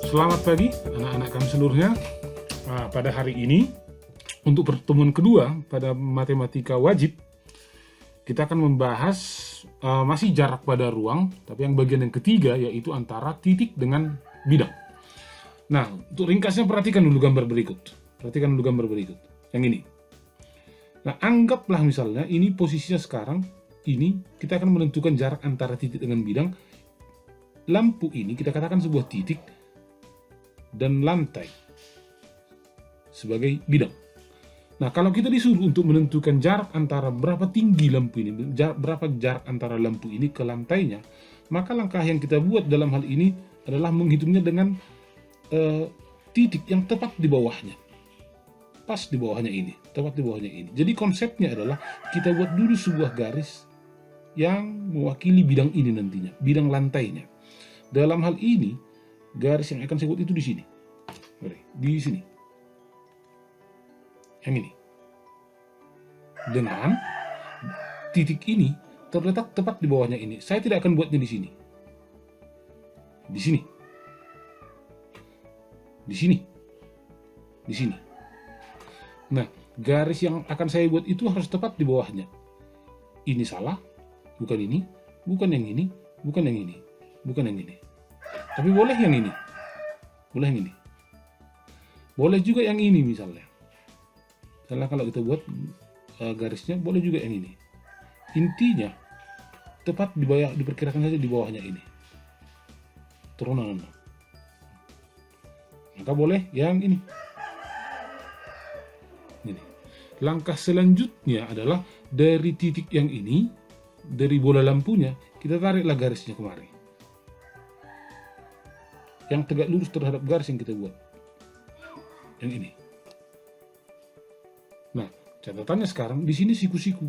Selamat pagi anak-anak kami seluruhnya. Pada hari ini untuk pertemuan kedua pada matematika wajib kita akan membahas masih jarak pada ruang, tapi yang bagian yang ketiga yaitu antara titik dengan bidang. Nah, untuk ringkasnya perhatikan dulu gambar berikut. Yang ini. Nah, anggaplah misalnya ini posisinya sekarang, ini kita akan menentukan jarak antara titik dengan bidang. Lampu ini kita katakan sebuah titik dan lantai sebagai bidang. Nah, kalau kita disuruh untuk menentukan jarak antara berapa tinggi lampu ini, berapa jarak antara lampu ini ke lantainya, maka langkah yang kita buat dalam hal ini adalah menghitungnya dengan titik yang tepat di bawahnya. Pas di bawahnya ini, tepat di bawahnya ini. Jadi konsepnya adalah kita buat dulu sebuah garis yang mewakili bidang ini nantinya, bidang lantainya. Dalam hal ini, garis yang akan saya buat itu di sini. Di sini. Yang ini. Dengan titik ini terletak tepat di bawahnya ini. Saya tidak akan buatnya di sini. Di sini. Di sini. Di sini. Nah, garis yang akan saya buat itu harus tepat di bawahnya. Ini salah, bukan ini, bukan yang ini, bukan yang ini, bukan yang ini. Tapi boleh yang ini. Boleh yang ini. Boleh juga yang ini misalnya. Misalnya kalau kita buat garisnya, boleh juga yang ini. Intinya, tepat di bawah, diperkirakan saja di bawahnya ini. Turunan. Maka boleh yang ini. Ini. Langkah selanjutnya adalah dari titik yang ini, dari bola lampunya, kita tariklah garisnya kemari. Yang tegak lurus terhadap garis yang kita buat. Yang ini. Nah, catatannya sekarang di sini siku-siku.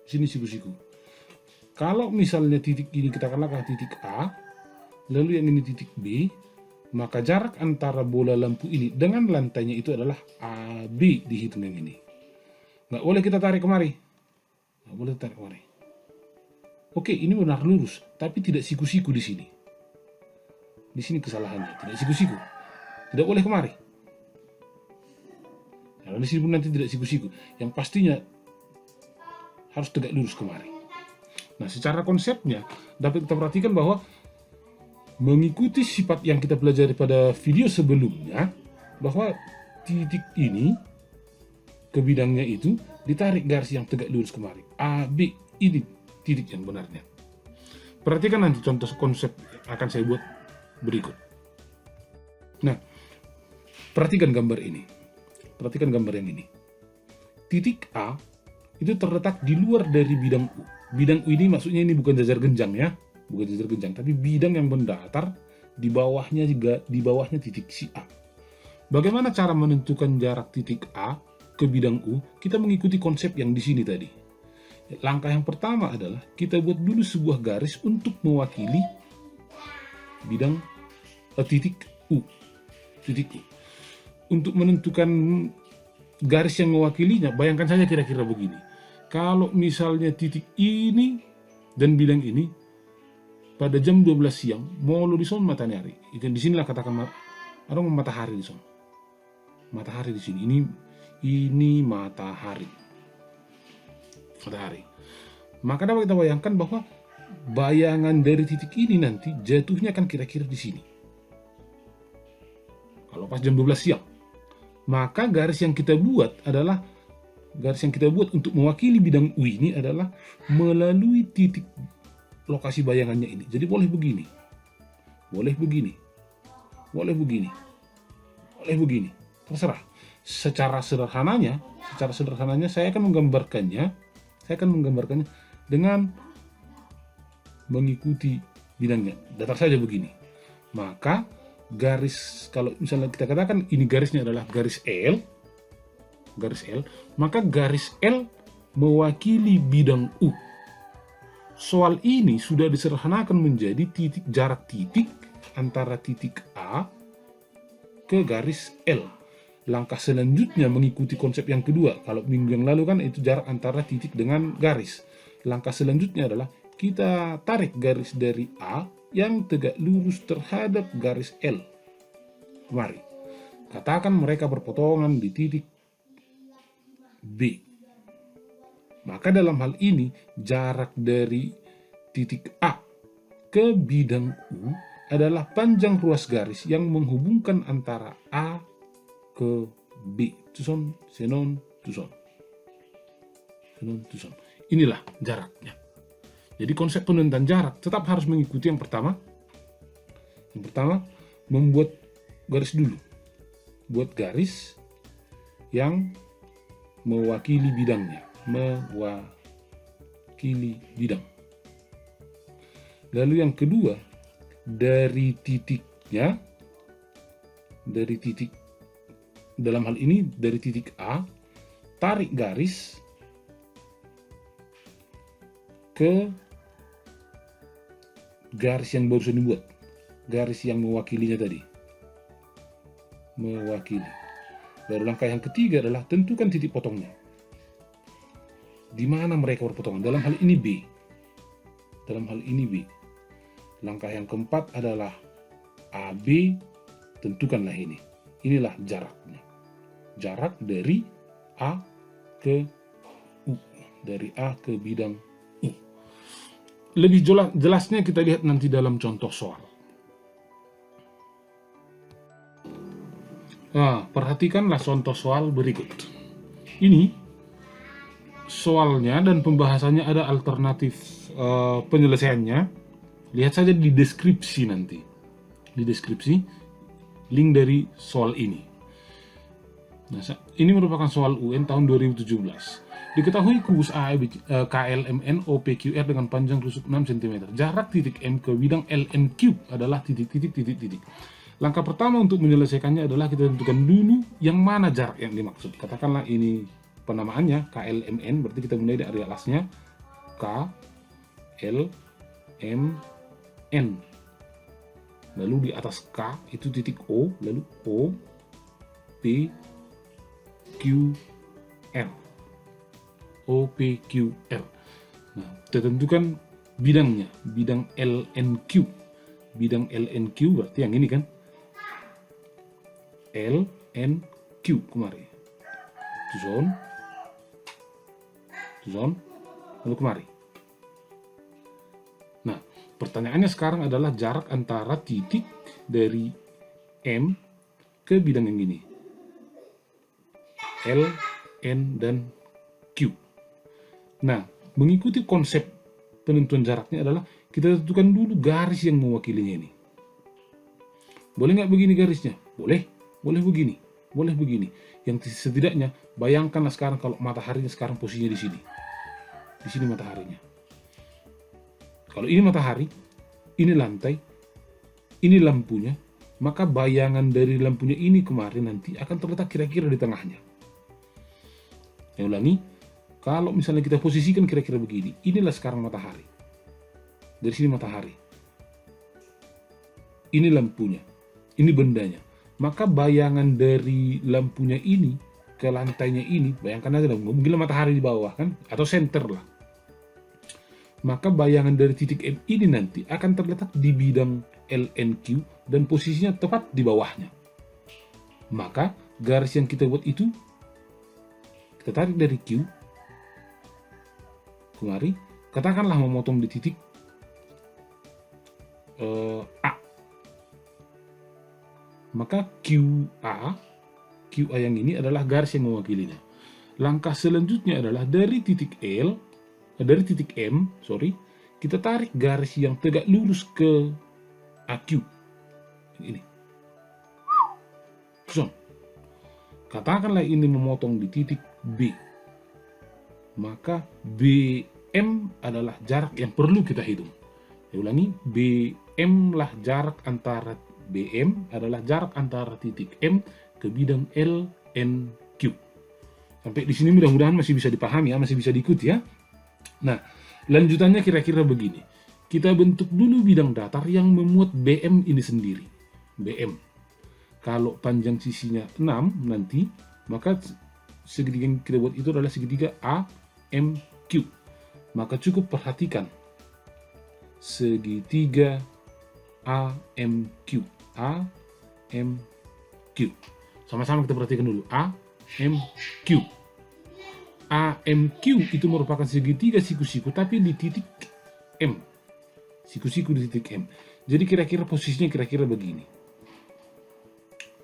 Di sini siku-siku. Kalau misalnya titik ini kita katakan titik A, lalu yang ini titik B, maka jarak antara bola lampu ini dengan lantainya itu adalah AB dihitung yang ini. Nggak boleh kita tarik kemari. Nggak boleh tarik kemari. Oke, ini benar lurus, tapi tidak siku-siku di sini. Di sini kesalahannya, tidak siku-siku. Tidak boleh kemari. Kalau di sini pun nanti tidak siku-siku. Yang pastinya harus tegak lurus kemari. Nah, secara konsepnya dapat kita perhatikan bahwa mengikuti sifat yang kita pelajari pada video sebelumnya, bahwa titik ini ke bidangnya itu ditarik garis yang tegak lurus kemari. A, B, ini titik yang benarnya. Perhatikan nanti contoh konsep akan saya buat berikut. Nah, perhatikan gambar ini. Perhatikan gambar yang ini. Titik A itu terletak di luar dari bidang U. Bidang U ini maksudnya ini bukan jajar genjang ya, bukan jajar genjang, tapi bidang yang mendatar di bawahnya juga, di bawahnya titik si A. Bagaimana cara menentukan jarak titik A ke bidang U? Kita mengikuti konsep yang di sini tadi. Langkah yang pertama adalah kita buat dulu sebuah garis untuk mewakili bidang titik U. Titik U. Untuk menentukan garis yang mewakilinya, bayangkan saja kira-kira begini. Kalau misalnya titik ini dan bidang ini pada jam 12 siang mau di son matahari. Itu di sinilah katakan ada matahari di son. Matahari di sini. Ini matahari. Matahari. Maka dapat kita bayangkan bahwa bayangan dari titik ini nanti jatuhnya akan kira-kira di sini. Kalau pas jam 12 siang. Maka garis yang kita buat adalah untuk mewakili bidang U ini adalah melalui titik lokasi bayangannya ini. Jadi boleh begini. Boleh begini. Boleh begini. Boleh begini. Terserah. Secara sederhananya saya akan menggambarkannya dengan mengikuti bidangnya. Datar saja begini. Maka garis, kalau misalnya kita katakan ini garisnya adalah garis L, maka garis L mewakili bidang U. soal ini sudah disederhanakan menjadi jarak titik antara titik A ke garis L. Langkah selanjutnya mengikuti konsep yang kedua. Kalau minggu yang lalu kan itu jarak antara titik dengan garis. Langkah selanjutnya adalah kita tarik garis dari A yang tegak lurus terhadap garis L. Mari, katakan mereka berpotongan di titik B. Maka dalam hal ini jarak dari titik A ke bidang U adalah panjang ruas garis yang menghubungkan antara A ke B. Tuson, senon, tuson. Senon, tuson. Inilah jaraknya. Jadi konsep penentuan jarak tetap harus mengikuti yang pertama. Yang pertama, membuat garis dulu. Buat garis yang mewakili bidangnya. Mewakili bidang. Lalu yang kedua, dari titiknya, dari titik, dalam hal ini dari titik A, tarik garis ke garis yang barusan dibuat, garis yang mewakilinya tadi. Mewakili. Baru langkah yang ketiga adalah tentukan titik potongnya. Di mana mereka berpotongan? Dalam hal ini B. Dalam hal ini B. Langkah yang keempat adalah AB, tentukanlah ini. Inilah jaraknya. Jarak dari A ke U. Dari A ke bidang U. Lebih jelasnya kita lihat nanti dalam contoh soal. Nah, perhatikanlah contoh soal berikut. Ini soalnya dan pembahasannya ada alternatif penyelesaiannya. Lihat saja di deskripsi nanti. Di deskripsi link dari soal ini. Nah, ini merupakan soal UN tahun 2017. Diketahui kubus KLMN OPQR dengan panjang rusuk 6 cm. Jarak titik M ke bidang LN3 adalah titik-titik. Langkah pertama untuk menyelesaikannya adalah kita tentukan dulu yang mana jarak yang dimaksud. Katakanlah ini penamaannya KLMN, berarti kita mulai dari alasnya K, L, M, N. Lalu di atas K itu titik O, lalu O, P, Q, R. O, P, Q, R. Nah, kita tentukan bidangnya, bidang LNQ. Bidang LNQ berarti yang ini kan? LNQ kemari. Zone, lalu kemari. Nah, pertanyaannya sekarang adalah jarak antara titik dari M ke bidang yang ini. L, N, dan Q. Nah, mengikuti konsep penentuan jaraknya adalah kita tentukan dulu garis yang mewakilinya ini. Boleh nggak begini garisnya? Boleh begini, boleh begini. Yang setidaknya bayangkanlah sekarang kalau mataharinya sekarang posisinya di sini. Di sini mataharinya. Kalau ini matahari, ini lantai, ini lampunya, maka bayangan dari lampunya ini kemarin nanti akan terletak kira-kira di tengahnya. Saya ulangi, kalau misalnya kita posisikan kira-kira begini, inilah sekarang matahari. Dari sini matahari. Ini lampunya, ini bendanya. Maka bayangan dari lampunya ini ke lantainya ini, bayangkan aja mungkin matahari di bawah kan, atau center lah. Maka bayangan dari titik M ini nanti akan terletak di bidang LNQ dan posisinya tepat di bawahnya. Maka garis yang kita buat itu kita tarik dari Q kemari, katakanlah memotong di titik A. Maka QA yang ini adalah garis yang mewakilinya. Langkah selanjutnya adalah dari titik M, kita tarik garis yang tegak lurus ke AQ. Ini. Katakanlah ini memotong di titik B. Maka BM adalah jarak yang perlu kita hitung. Saya ulangi, BM lah jarak antara BM adalah jarak antara titik M ke bidang LNQ. Sampai di sini mudah-mudahan masih bisa dipahami ya, masih bisa diikuti ya. Nah, Lanjutannya kira-kira begini. Kita bentuk dulu bidang datar yang memuat BM ini sendiri. BM. Kalau panjang sisinya 6 nanti, maka segitiga yang kita buat itu adalah segitiga AMQ. Maka cukup perhatikan segitiga AMQ. AMQ. Sama-sama kita perhatikan dulu. AMQ. AMQ itu merupakan segitiga siku-siku tapi di titik M. Siku-siku di titik M. Jadi kira-kira posisinya kira-kira begini.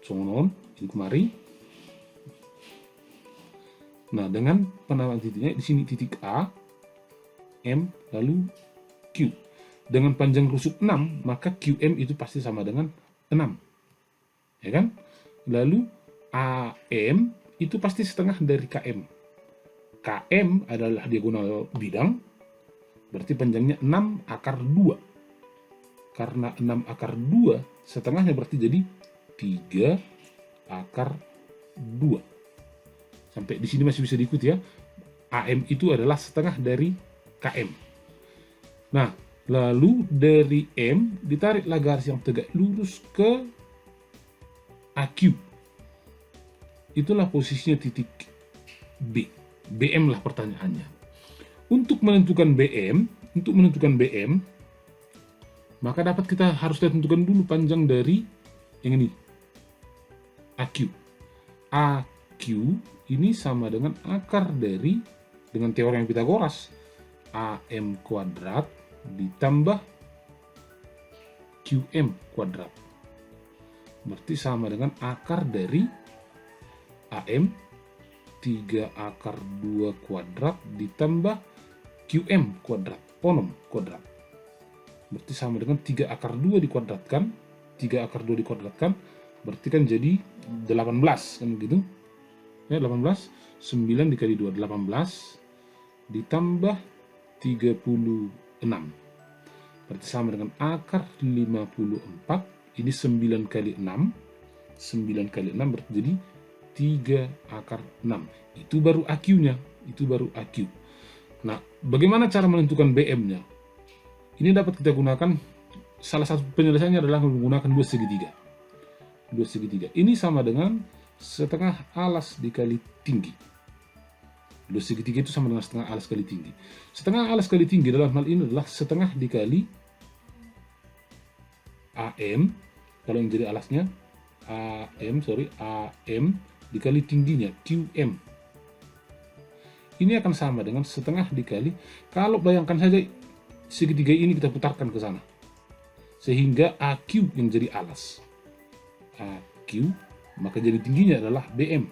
Songon, ini kemari. Nah, dengan penamaan titiknya di sini titik A, M, lalu Q. Dengan panjang rusuk 6, maka QM itu pasti sama dengan 6. Ya kan? Lalu AM itu pasti setengah dari KM. KM adalah diagonal bidang, berarti panjangnya 6 akar 2. Karena 6 akar 2, setengahnya berarti jadi 3 akar 2. Sampai di sini masih bisa diikuti ya. AM itu adalah setengah dari KM. Nah, lalu dari M ditariklah garis yang tegak lurus ke AQ. Itulah posisinya titik B. BM lah pertanyaannya. Untuk menentukan BM, maka kita harus tentukan dulu panjang dari yang ini. AQ. AQ ini sama dengan akar dari, dengan teorem Pitagoras, AM kuadrat ditambah QM kuadrat. Berarti sama dengan akar dari AM 3 akar 2 kuadrat ditambah QM kuadrat, ponom kuadrat. Berarti sama dengan 3 akar 2 dikuadratkan, 3 akar 2 dikuadratkan, berarti kan jadi 18, kan begitu? Ya, 18, 9 dikali 2, 18, ditambah 36. Berarti sama dengan akar 54, ini 9 kali 6, 9 kali 6 berarti jadi 3 akar 6. Itu baru AQ-nya, itu baru AQ. Nah, bagaimana cara menentukan BM-nya? Ini dapat kita gunakan, salah satu penyelesaiannya adalah menggunakan dua segitiga. Dua segitiga. Ini sama dengan setengah alas dikali tinggi. Dua segitiga itu sama dengan setengah alas kali tinggi. Setengah alas kali tinggi dalam hal ini adalah setengah dikali AM, kalau yang jadi alasnya AM dikali tingginya QM. Ini akan sama dengan setengah dikali, kalau bayangkan saja segitiga ini kita putarkan ke sana, sehingga AQ yang jadi alas. AQ, maka jadi tingginya adalah BM.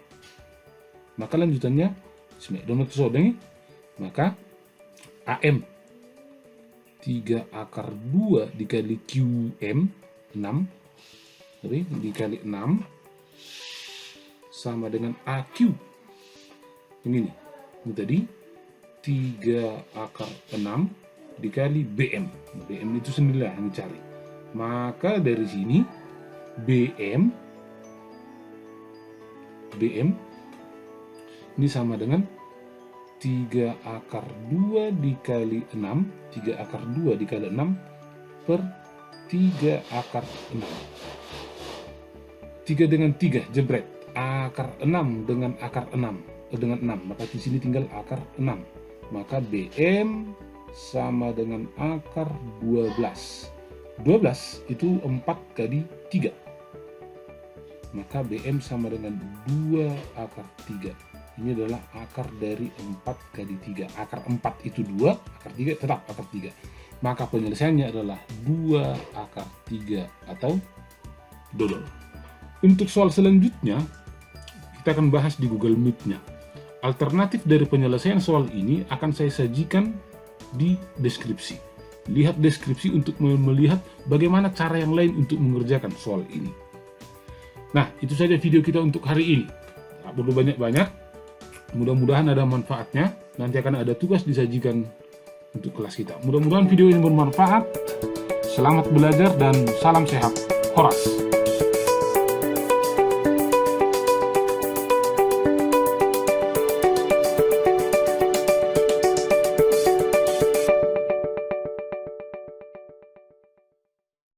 Maka lanjutannya maka AM 3 akar 2 dikali QM 6 dikali 6 sama dengan AQ ini tadi 3 akar 6 dikali BM. BM itu sendiri yang dicari. Maka dari sini BM ini sama dengan 3 akar 2 dikali 6, 3 akar 2 dikali 6 per 3 akar 6. 3 dengan 3 jebret, akar 6 dengan akar 6 dengan 6, maka di sini tinggal akar 6. Maka BM sama dengan akar 12. 12 itu 4 kali 3. Maka BM sama dengan 2 akar 3. Ini adalah akar dari 4 kali 3. Akar 4 itu 2, akar 3 tetap akar 3. Maka penyelesaiannya adalah 2 akar 3 atau dodol. Untuk soal selanjutnya, kita akan bahas di Google Meet-nya. Alternatif dari penyelesaian soal ini akan saya sajikan di deskripsi. Lihat deskripsi untuk melihat bagaimana cara yang lain untuk mengerjakan soal ini. Nah, itu saja video kita untuk hari ini. Tak perlu banyak-banyak. Mudah-mudahan ada manfaatnya. Nanti akan ada tugas disajikan untuk kelas kita. Mudah-mudahan video ini bermanfaat. Selamat belajar dan salam sehat. Horas.